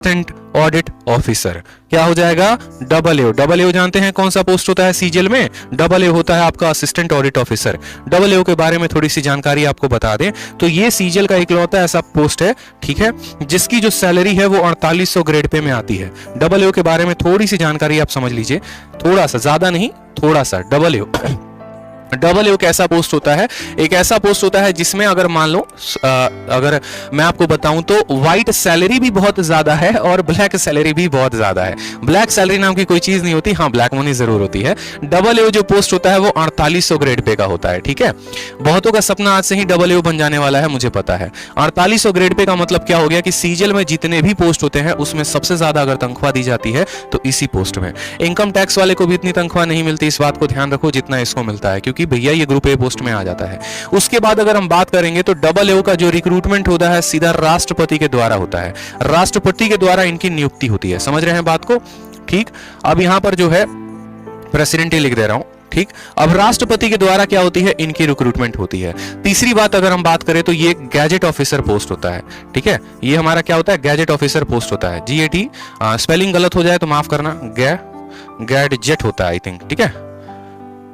Assistant audit officer क्या हो जाएगा, AA जानते हैं कौन सा पोस्ट होता है सीजीएल में, AA होता है आपका असिस्टेंट ऑडिट ऑफिसर। AA के बारे में थोड़ी सी जानकारी आपको बता दें तो ये सीजीएल का इकलौता ऐसा पोस्ट है, ठीक है, जिसकी जो सैलरी है वो 4800 ग्रेड पे में आती है। AA के बारे में थोड़ी सी जानकारी आप समझ लीजिए, थोड़ा सा, ज्यादा नहीं, थोड़ा सा। AA कैसा पोस्ट होता है, एक ऐसा पोस्ट होता है जिसमें अगर मान लो अगर मैं आपको बताऊं तो व्हाइट सैलरी भी बहुत ज्यादा है और ब्लैक सैलरी भी बहुत ज्यादा है। ब्लैक सैलरी नाम की कोई चीज नहीं होती, हाँ ब्लैक मनी जरूर होती है। AA जो पोस्ट होता है वो 4800 ग्रेड पे का होता है, ठीक है। बहुतों का सपना आज से ही AA बन जाने वाला है, मुझे पता है। 4800 ग्रेड पे का मतलब क्या हो गया कि सीजीएल में जितने भी पोस्ट होते हैं उसमें सबसे ज्यादा अगर तनख्वाह दी जाती है तो इसी पोस्ट में। इनकम टैक्स वाले को भी इतनी तनख्वाह नहीं मिलती, इस बात को ध्यान रखो, जितना इसको मिलता है, क्योंकि भैया ये ग्रुप ए पोस्ट में आ जाता है। उसके बाद अगर हम बात करेंगे तो AA का जो रिक्रूटमेंट होता है सीधा राष्ट्रपति के द्वारा होता है। राष्ट्रपति के द्वारा इनकी नियुक्ति होती है, समझ रहे हैं बात को, ठीक। अब यहां पर जो है प्रेसिडेंट ही लिख दे रहा हूं, ठीक। अब राष्ट्रपति के द्वारा क्या होती है, इनकी रिक्रूटमेंट होती है। तीसरी बात अगर हम बात करें तो ये गैजेट ऑफिसर पोस्ट होता है, ठीक है। ये हमारा क्या होता है, गैजेट ऑफिसर पोस्ट होता है। GAT, स्पेलिंग गलत हो जाए तो माफ करना, गैजेट होता है आई थिंक, ठीक है,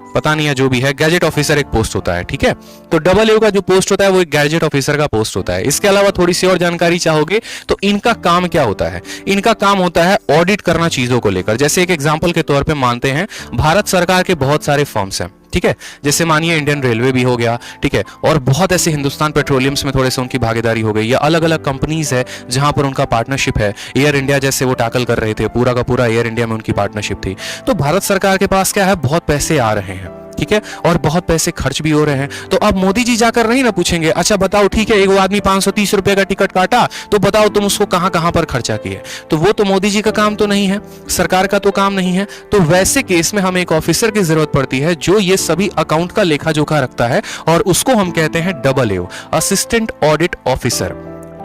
पता नहीं है, जो भी है, गैजेट ऑफिसर एक पोस्ट होता है, ठीक है। तो AA का जो पोस्ट होता है वो एक गैजेट ऑफिसर का पोस्ट होता है। इसके अलावा थोड़ी सी और जानकारी चाहोगे तो इनका काम क्या होता है, इनका काम होता है ऑडिट करना चीजों को लेकर। जैसे एक एग्जांपल के तौर पे मानते हैं भारत सरकार के बहुत सारे फर्म्स हैं, ठीक है, जैसे मानिए इंडियन रेलवे भी हो गया, ठीक है, और बहुत ऐसे हिंदुस्तान पेट्रोलियम्स में थोड़े से उनकी भागीदारी हो गई, या अलग अलग कंपनीज है जहां पर उनका पार्टनरशिप है। एयर इंडिया जैसे वो टैकल कर रहे थे, पूरा का पूरा एयर इंडिया में उनकी पार्टनरशिप थी। तो भारत सरकार के पास क्या है, बहुत पैसे आ रहे हैं, ठीक है, और बहुत पैसे खर्च भी हो रहे हैं। तो अब मोदी जी जाकर नहीं ना पूछेंगे, अच्छा बताओ ठीक है, एक आदमी 530 रुपए का टिकट काटा तो बताओ तुम उसको कहां कहां पर खर्चा किए। तो वो तो मोदी जी का काम तो नहीं है, सरकार का तो काम नहीं है। तो वैसे केस में हमें एक ऑफिसर की जरूरत पड़ती है जो ये सभी अकाउंट का लेखा जोखा रखता है, और उसको हम कहते हैं AA, असिस्टेंट ऑडिट ऑफिसर,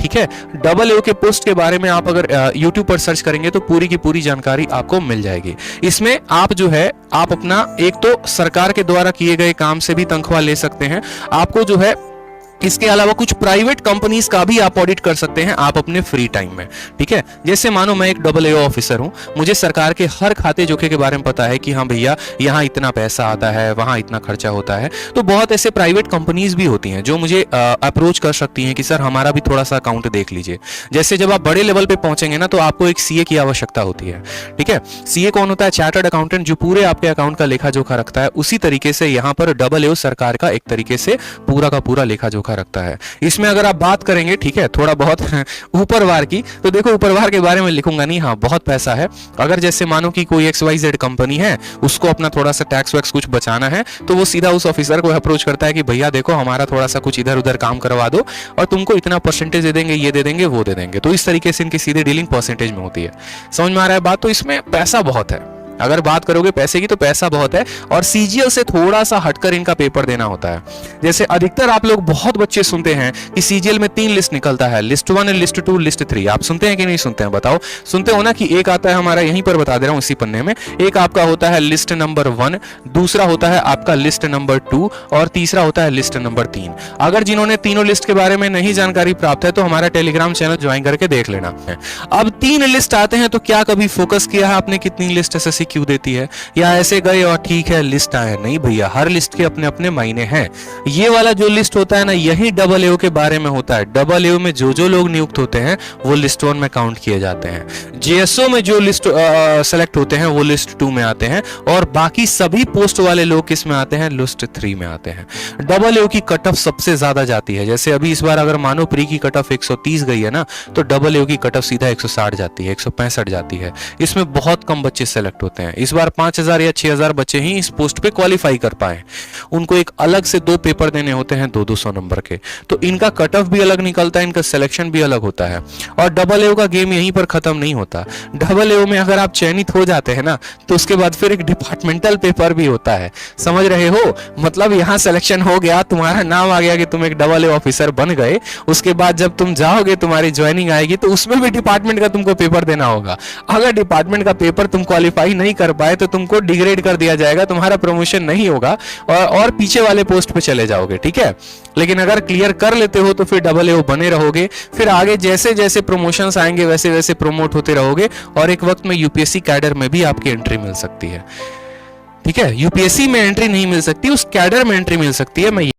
ठीक है। AA के पोस्ट के बारे में आप अगर YouTube पर सर्च करेंगे तो पूरी की पूरी जानकारी आपको मिल जाएगी। इसमें आप जो है, आप अपना एक तो सरकार के द्वारा किए गए काम से भी तनख्वाह ले सकते हैं, आपको जो है इसके अलावा कुछ प्राइवेट कंपनीज का भी आप ऑडिट कर सकते हैं आप अपने फ्री टाइम में, ठीक है। जैसे मानो मैं एक AA ऑफिसर हूं, मुझे सरकार के हर खाते जोखे के बारे में पता है कि हाँ भैया यहाँ इतना पैसा आता है, वहां इतना खर्चा होता है। तो बहुत ऐसे प्राइवेट कंपनीज भी होती हैं जो मुझे अप्रोच कर सकती हैं कि सर हमारा भी थोड़ा सा अकाउंट देख लीजिए। जैसे जब आप बड़े लेवल पे पहुंचेंगे ना तो आपको एक CA की आवश्यकता होती है, ठीक है। CA कौन होता है, चार्टर्ड अकाउंटेंट, जो पूरे आपके अकाउंट का लेखा जोखा रखता है। उसी तरीके से यहाँ पर AA सरकार का एक तरीके से पूरा का पूरा लेखा जोखा रखता है। इसमें अगर आप बात करेंगे, ठीक है, थोड़ा बहुत ऊपरवार की, तो देखो ऊपरवार के बारे में लिखूंगा नहीं, हाँ बहुत पैसा है। अगर जैसे मानो कि कोई XYZ कंपनी है, उसको अपना थोड़ा सा टैक्स वैक्स कुछ बचाना है, तो वो सीधा उस ऑफिसर को अप्रोच करता है कि भैया देखो हमारा थोड़ा सा कुछ इधर उधर काम करवा दो और तुमको इतना परसेंटेज दे देंगे, ये दे देंगे, वो दे देंगे। तो इस तरीके से इनकी सीधे डीलिंग परसेंटेज में होती है। समझ में आ रहा है बात? तो इसमें पैसा बहुत है, अगर बात करोगे पैसे की तो पैसा बहुत है। और सीजीएल से थोड़ा सा हटकर इनका पेपर देना होता है। जैसे अधिकतर आप लोग बहुत बच्चे सुनते हैं कि सीजीएल में 3 लिस्ट निकलता है, लिस्ट 1, लिस्ट 2, लिस्ट 3। आप सुनते हैं कि नहीं सुनते हैं, बताओ? सुनते हो ना। कि एक आता है हमारा, यहीं पर बता दे रहा हूं इसी पन्ने में, एक आपका होता है लिस्ट नंबर 1, दूसरा होता है आपका लिस्ट नंबर 2 और तीसरा होता है लिस्ट नंबर 3। अगर जिन्होंने तीनों लिस्ट के बारे में नहीं जानकारी प्राप्त है तो हमारा टेलीग्राम चैनल ज्वाइन करके देख लेना है। अब 3 लिस्ट आते हैं तो क्या कभी फोकस किया है आपने कितनी लिस्ट एसएससी क्यों देती है, या ऐसे गए और ठीक है लिस्ट आए? नहीं भैया, हर लिस्ट के अपने अपने मायने हैं। ये वाला जो लिस्ट होता है ना, यही AA के बारे में होता है। AA में जो जो लोग नियुक्त होते हैं वो लिस्ट 1 में काउंट किए जाते हैं। JSO में जो लिस्ट सेलेक्ट होते हैं वो लिस्ट 2 में आते हैं, और बाकी सभी पोस्ट वाले लोग किस में आते हैं, लिस्ट 3 में आते हैं। AA की कट ऑफ सबसे ज्यादा जाती है। जैसे अभी इस बार अगर मानो प्री की कट ऑफ 130 गई है ना, तो AA की कट ऑफ सीधा 160 जाती है, 165 जाती है। इसमें बहुत कम बच्चे सेलेक्ट होते हैं। इस बार 5000 या 6000 बच्चे ही इस पोस्ट पे क्वालिफाई कर पाए। उनको एक अलग से 2 पेपर देने होते हैं 200 नंबर के। तो इनका कट ऑफ भी अलग निकलता है, इनका सिलेक्शन भी अलग होता है। और AA का गेम यहीं पर खत्म नहीं होता। AA में अगर आप चयनित हो जाते हैं ना, तो उसके बाद फिर एक डिपार्टमेंटल पेपर भी होता है। समझ रहे हो? मतलब यहाँ सिलेक्शन हो गया, तुम्हारा नाम आ गया कि तुम एक AA ऑफिसर बन गए। उसके बाद जब तुम जाओगे, तुम्हारी ज्वाइनिंग आएगी, तो उसमें भी डिपार्टमेंट का तुमको पेपर देना होगा। अगर डिपार्टमेंट का पेपर तुम क्वालिफाई नहीं कर पाए तो तुमको डिग्रेड कर दिया जाएगा, तुम्हारा प्रमोशन नहीं होगा और पीछे वाले पोस्ट पे चले जाओगे, ठीक है। लेकिन अगर क्लियर कर लेते हो तो फिर डबल ए बने रहोगे, फिर आगे जैसे जैसे प्रमोशंस आएंगे वैसे वैसे प्रमोट होते रहोगे और एक वक्त में यूपीएससी कैडर में भी आपकी एंट्री मिल सकती है, ठीक है। यूपीएससी में एंट्री नहीं मिल सकती, उस कैडर में एंट्री मिल सकती है। मैं